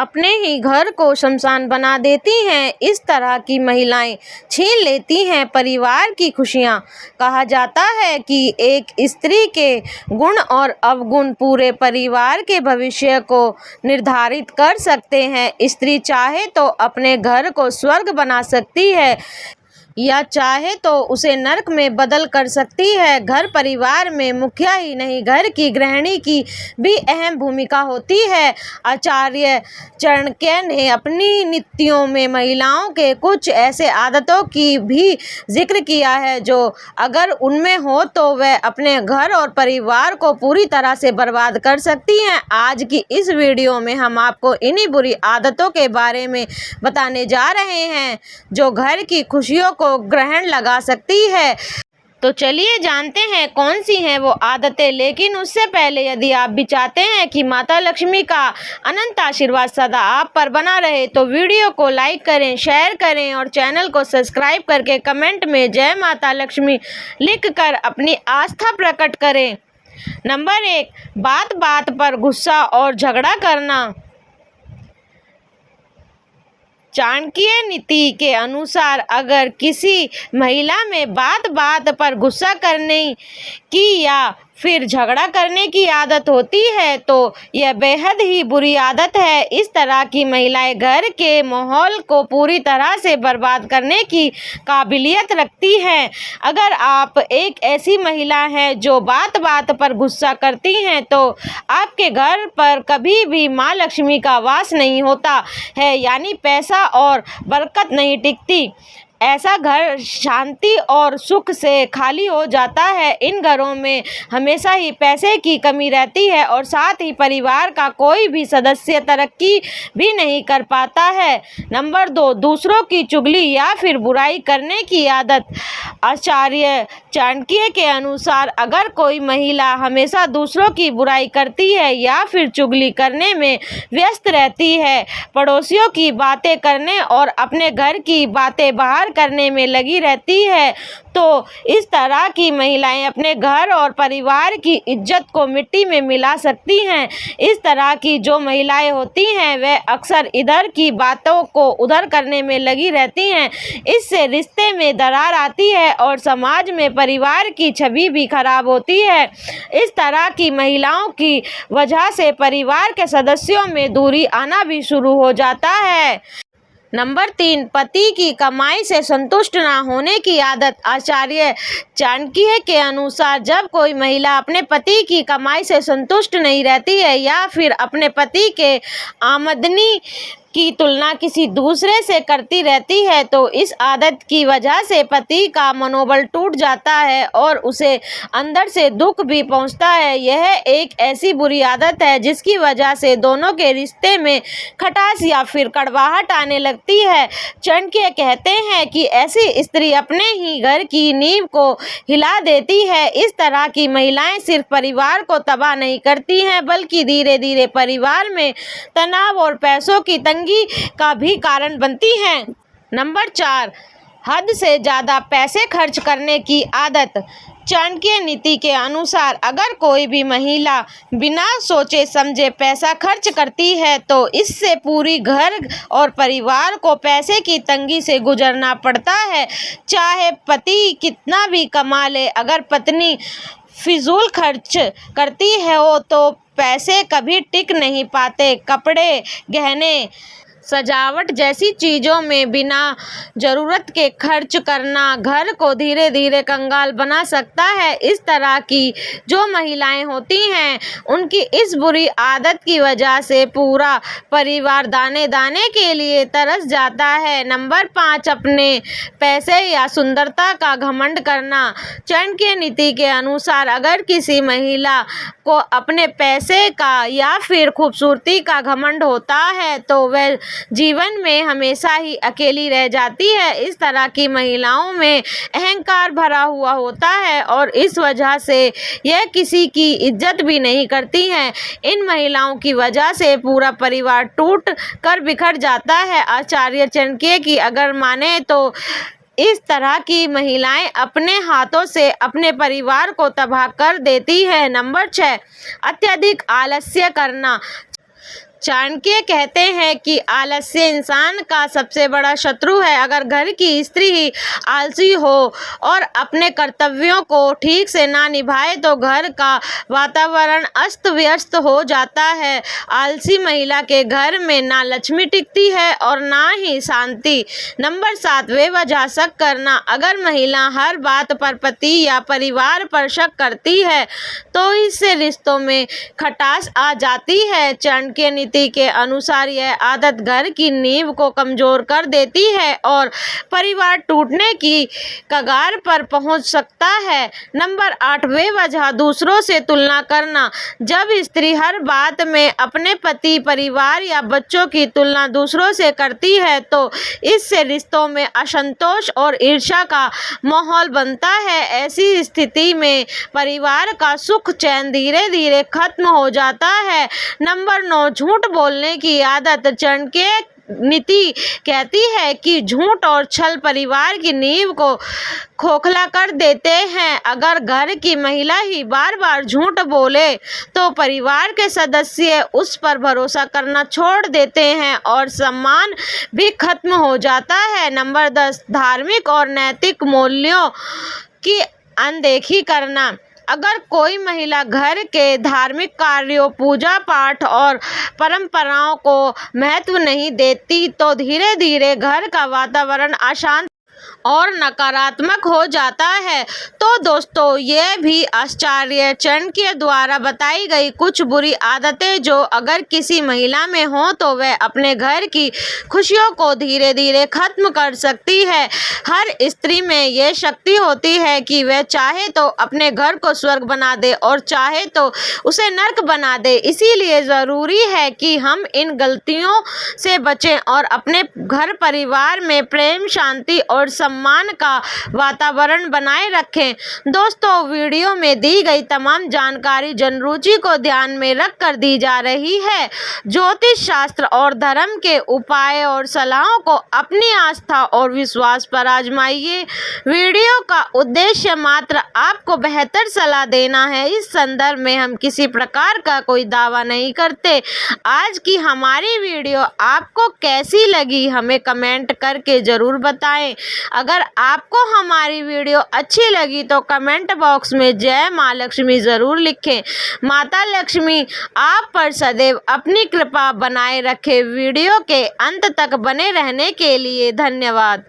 अपने ही घर को शमशान बना देती हैं। इस तरह की महिलाएं छीन लेती हैं परिवार की खुशियां। कहा जाता है कि एक स्त्री के गुण और अवगुण पूरे परिवार के भविष्य को निर्धारित कर सकते हैं। स्त्री चाहे तो अपने घर को स्वर्ग बना सकती है या चाहे तो उसे नरक में बदल कर सकती है। घर परिवार में मुखिया ही नहीं, घर की गृहिणी की भी अहम भूमिका होती है। आचार्य चाणक्य ने अपनी नीतियों में महिलाओं के कुछ ऐसे आदतों की भी जिक्र किया है जो अगर उनमें हो तो वह अपने घर और परिवार को पूरी तरह से बर्बाद कर सकती हैं। आज की इस वीडियो में हम आपको इन्हीं बुरी आदतों के बारे में बताने जा रहे हैं जो घर की खुशियों को ग्रहण लगा सकती है। तो चलिए जानते हैं कौन सी हैं वो आदतें। लेकिन उससे पहले यदि आप भी चाहते हैं कि माता लक्ष्मी का अनंत आशीर्वाद सदा आप पर बना रहे तो वीडियो को लाइक करें, शेयर करें और चैनल को सब्सक्राइब करके कमेंट में जय माता लक्ष्मी लिखकर अपनी आस्था प्रकट करें। नंबर 1, बात बात पर गुस्सा और झगड़ा करना। चाणक्य नीति के अनुसार अगर किसी महिला में बात बात पर गुस्सा करने की या फिर झगड़ा करने की आदत होती है तो यह बेहद ही बुरी आदत है। इस तरह की महिलाएं घर के माहौल को पूरी तरह से बर्बाद करने की काबिलियत रखती हैं। अगर आप एक ऐसी महिला हैं जो बात बात पर गुस्सा करती हैं तो आपके घर पर कभी भी माँ लक्ष्मी का वास नहीं होता है, यानी पैसा और बरकत नहीं टिकती। ऐसा घर शांति और सुख से खाली हो जाता है। इन घरों में हमेशा ही पैसे की कमी रहती है और साथ ही परिवार का कोई भी सदस्य तरक्की भी नहीं कर पाता है। नंबर 2, दूसरों की चुगली या फिर बुराई करने की आदत। आचार्य चाणक्य के अनुसार अगर कोई महिला हमेशा दूसरों की बुराई करती है या फिर चुगली करने में व्यस्त रहती है, पड़ोसियों की बातें करने और अपने घर की बातें बाहर करने में लगी रहती है, तो इस तरह की महिलाएं अपने घर और परिवार की इज्जत को मिट्टी में मिला सकती हैं। इस तरह की जो महिलाएं होती हैं वह अक्सर इधर की बातों को उधर करने में लगी रहती हैं। इससे रिश्ते में दरार आती है और समाज में परिवार की छवि भी खराब होती है। इस तरह की महिलाओं की वजह से परिवार के सदस्यों में दूरी आना भी शुरू हो जाता है। नंबर 3, पति की कमाई से संतुष्ट ना होने की आदत। आचार्य चाणक्य के अनुसार जब कोई महिला अपने पति की कमाई से संतुष्ट नहीं रहती है या फिर अपने पति के आमदनी की तुलना किसी दूसरे से करती रहती है तो इस आदत की वजह से पति का मनोबल टूट जाता है और उसे अंदर से दुख भी पहुंचता है। यह एक ऐसी बुरी आदत है जिसकी वजह से दोनों के रिश्ते में खटास या फिर कड़वाहट आने लगती है। चाणक्य कहते हैं कि ऐसी स्त्री अपने ही घर की नींव को हिला देती है। इस तरह की महिलाएं सिर्फ परिवार को तबाह नहीं करती हैं बल्कि धीरे धीरे परिवार में तनाव और पैसों की का भी कारण बनती हैं। नंबर 4, हद से ज़्यादा पैसे खर्च करने की आदत। चाणक्य नीति के अनुसार अगर कोई भी महिला बिना सोचे समझे पैसा खर्च करती है तो इससे पूरी घर और परिवार को पैसे की तंगी से गुजरना पड़ता है। चाहे पति कितना भी कमा ले, अगर पत्नी फिजूल खर्च करती है तो पैसे कभी टिक नहीं पाते। कपड़े, गहने, सजावट जैसी चीज़ों में बिना ज़रूरत के खर्च करना घर को धीरे धीरे कंगाल बना सकता है। इस तरह की जो महिलाएं होती हैं उनकी इस बुरी आदत की वजह से पूरा परिवार दाने दाने के लिए तरस जाता है। नंबर 5, अपने पैसे या सुंदरता का घमंड करना। चाणक्य नीति के अनुसार अगर किसी महिला को अपने पैसे का या फिर खूबसूरती का घमंड होता है तो वह जीवन में हमेशा ही अकेली रह जाती है। इस तरह की महिलाओं में अहंकार भरा हुआ होता है और इस वजह से यह किसी की इज्जत भी नहीं करती हैं। इन महिलाओं की वजह से पूरा परिवार टूट कर बिखर जाता है। आचार्य चाणक्य की अगर माने तो इस तरह की महिलाएं अपने हाथों से अपने परिवार को तबाह कर देती है। नंबर 6, अत्यधिक आलस्य करना। चाणक्य कहते हैं कि आलस्य इंसान का सबसे बड़ा शत्रु है। अगर घर की स्त्री ही आलसी हो और अपने कर्तव्यों को ठीक से ना निभाए तो घर का वातावरण अस्त व्यस्त हो जाता है। आलसी महिला के घर में ना लक्ष्मी टिकती है और ना ही शांति। नंबर 7, बेवजह शक करना। अगर महिला हर बात पर पति या परिवार पर शक करती है तो इससे रिश्तों में खटास आ जाती है। चाणक्य नीति के अनुसार यह आदत घर की नींव को कमजोर कर देती है और परिवार टूटने की कगार पर पहुंच सकता है। नंबर 8, बेवजह दूसरों से तुलना करना। जब स्त्री हर बात में अपने पति, परिवार या बच्चों की तुलना दूसरों से करती है तो इससे रिश्तों में असंतोष और ईर्ष्या का माहौल बनता है। ऐसी स्थिति में परिवार का सुख चैन धीरे धीरे खत्म हो जाता है। नंबर 9, झूठ बोलने की आदत। चाणक्य नीति कहती है कि झूठ और छल परिवार की नींव को खोखला कर देते हैं। अगर घर की महिला ही बार बार झूठ बोले तो परिवार के सदस्य उस पर भरोसा करना छोड़ देते हैं और सम्मान भी खत्म हो जाता है। नंबर 10, धार्मिक और नैतिक मूल्यों की अनदेखी करना। अगर कोई महिला घर के धार्मिक कार्यों, पूजा पाठ और परंपराओं को महत्व नहीं देती तो धीरे धीरे घर का वातावरण अशांत और नकारात्मक हो जाता है। तो दोस्तों, ये भी आचार्य चाणक्य द्वारा बताई गई कुछ बुरी आदतें जो अगर किसी महिला में हो तो वह अपने घर की खुशियों को धीरे धीरे खत्म कर सकती है। हर स्त्री में यह शक्ति होती है कि वह चाहे तो अपने घर को स्वर्ग बना दे और चाहे तो उसे नर्क बना दे। इसीलिए ज़रूरी है कि हम इन गलतियों से बचें और अपने घर परिवार में प्रेम, शांति और सम्मान का वातावरण बनाए रखें। दोस्तों, वीडियो में दी गई तमाम जानकारी जनरुचि को ध्यान में रख कर दी जा रही है। ज्योतिष शास्त्र और धर्म के उपाय और सलाहों को अपनी आस्था और विश्वास पर आजमाइए। वीडियो का उद्देश्य मात्र आपको बेहतर सलाह देना है। इस संदर्भ में हम किसी प्रकार का कोई दावा नहीं करते। आज की हमारी वीडियो आपको कैसी लगी हमें कमेंट करके ज़रूर बताएं। अगर आपको हमारी वीडियो अच्छी लगी तो कमेंट बॉक्स में जय माँ लक्ष्मी ज़रूर लिखें। माता लक्ष्मी आप पर सदैव अपनी कृपा बनाए रखे। वीडियो के अंत तक बने रहने के लिए धन्यवाद।